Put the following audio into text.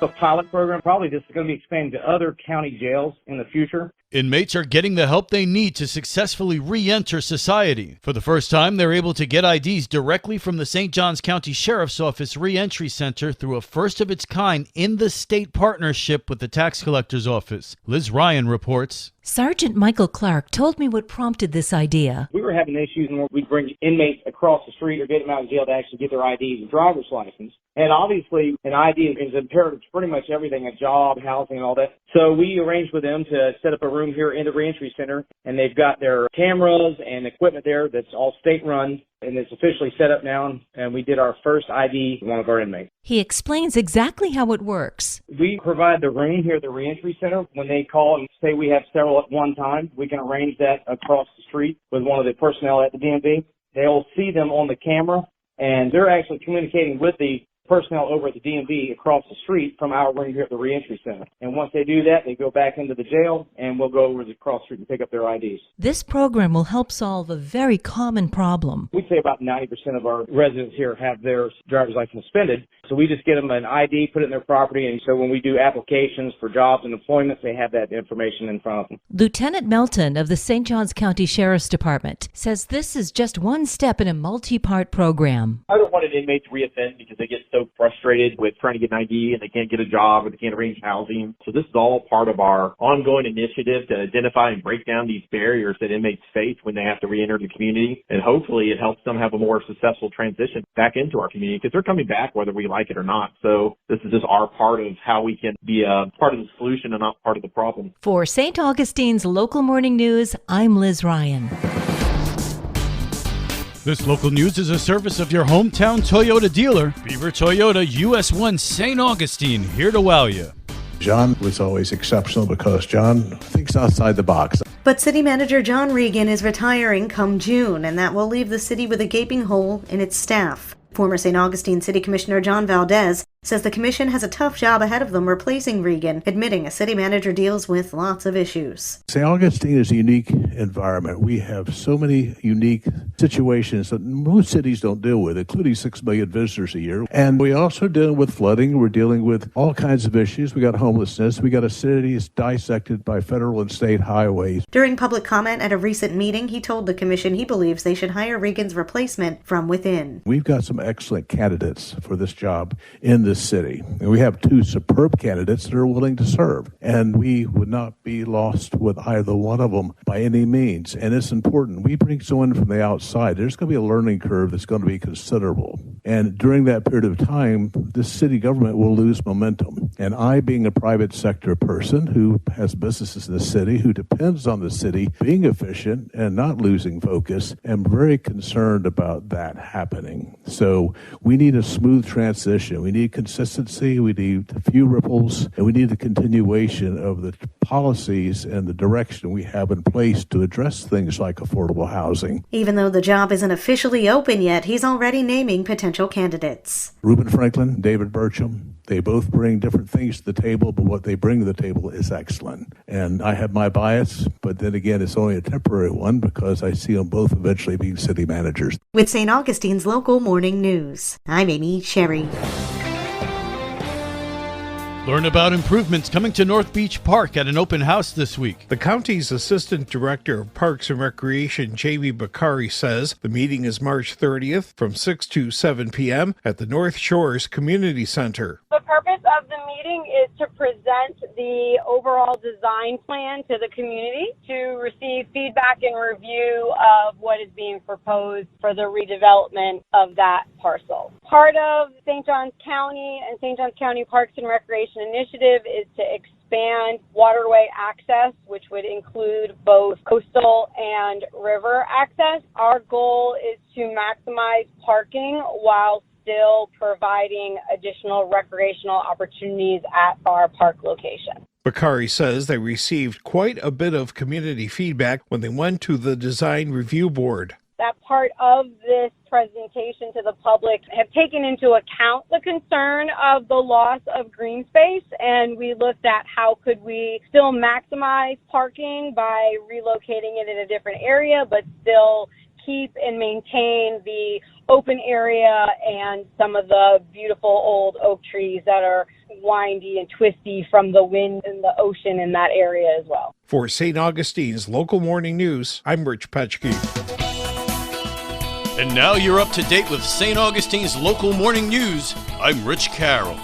A pilot program, probably this is going to be expanded to other county jails in the future. Inmates are getting the help they need to successfully re-enter society. For the first time, they're able to get IDs directly from the St. Johns County Sheriff's Office Reentry Center through a first-of-its-kind in-the-state partnership with the Tax Collector's Office. Liz Ryan reports. Sergeant Michael Clark told me what prompted this idea. We were having issues where we'd bring inmates across the street or get them out of jail to actually get their IDs and driver's license. And obviously, an ID is imperative to pretty much everything, a job, housing, and all that. So we arranged with them to set up a room here in the reentry center, and they've got their cameras and equipment there that's all state-run, and it's officially set up now, and we did our first ID for one of our inmates. He explains exactly how it works. We provide the room here at the reentry center. When they call and say we have several at one time, we can arrange that across the street with one of the personnel at the DMV. They'll see them on the camera, and they're actually communicating with the personnel over at the DMV across the street from our room here at the reentry center. And once they do that, they go back into the jail, and we'll go over to the cross street and pick up their IDs. This program will help solve a very common problem. We'd say about 90% of our residents here have their driver's license suspended. So we just get them an ID, put it in their property, and so when we do applications for jobs and employments, they have that information in front of them. Lieutenant Melton of the St. Johns County Sheriff's Department says this is just one step in a multi-part program. I don't want an inmate to reoffend because they get so frustrated with trying to get an ID and they can't get a job or they can't arrange housing. So this is all part of our ongoing initiative to identify and break down these barriers that inmates face when they have to reenter the community. And hopefully it helps them have a more successful transition back into our community because they're coming back whether we like it or not. So this is just our part of how we can be a part of the solution and not part of the problem. For St. Augustine's Local Morning News, I'm Liz Ryan. This local news is a service of your hometown Toyota dealer, Beaver Toyota, US 1 St. Augustine, here to wow you. John was always exceptional because John thinks outside the box. But City Manager John Regan is retiring come June, and that will leave the city with a gaping hole in its staff. Former St. Augustine City Commissioner John Valdez says the commission has a tough job ahead of them replacing Regan, admitting a city manager deals with lots of issues. St. Augustine is a unique environment. We have so many unique situations that most cities don't deal with, including 6 million visitors a year. And we also deal with flooding. We're dealing with all kinds of issues. We got homelessness. We got a city that's dissected by federal and state highways. During public comment at a recent meeting, he told the commission he believes they should hire Regan's replacement from within. We've got some excellent candidates for this job in this city. And we have 2 superb candidates that are willing to serve. And we would not be lost with either one of them by any means. And it's important. We bring someone from the outside. There's going to be a learning curve that's going to be considerable. And during that period of time, this city government will lose momentum. And I, being a private sector person who has businesses in the city, who depends on the city being efficient and not losing focus, am very concerned about that happening. So we need a smooth transition. We need consistency. We need a few ripples. And we need the continuation of the policies and the direction we have in place to address things like affordable housing. Even though the job isn't officially open yet, he's already naming potential candidates. Reuben Franklin, David Burcham, they both bring different things to the table, but what they bring to the table is excellent. And I have my bias, but then again, it's only a temporary one because I see them both eventually being city managers. With St. Augustine's Local Morning News, I'm Amy Sherry. Learn about improvements coming to North Beach Park at an open house this week. The county's Assistant Director of Parks and Recreation, Jamie Bakari, says the meeting is March 30th from 6 to 7 p.m. at the North Shores Community Center. The purpose of the meeting is to present the overall design plan to the community to receive feedback and review of what is being proposed for the redevelopment of that parcel. Part of St. Johns County and St. Johns County Parks and Recreation Initiative is to expand waterway access, which would include both coastal and river access. Our goal is to maximize parking while still providing additional recreational opportunities at our park location. Bakari says they received quite a bit of community feedback when they went to the Design Review Board. That part of this presentation to the public have taken into account the concern of the loss of green space, and we looked at how could we still maximize parking by relocating it in a different area, but still keep and maintain the open area and some of the beautiful old oak trees that are windy and twisty from the wind and the ocean in that area as well. For St. Augustine's Local Morning News, I'm Rich Petchke. And now you're up to date with St. Augustine's Local Morning News. I'm Rich Carroll.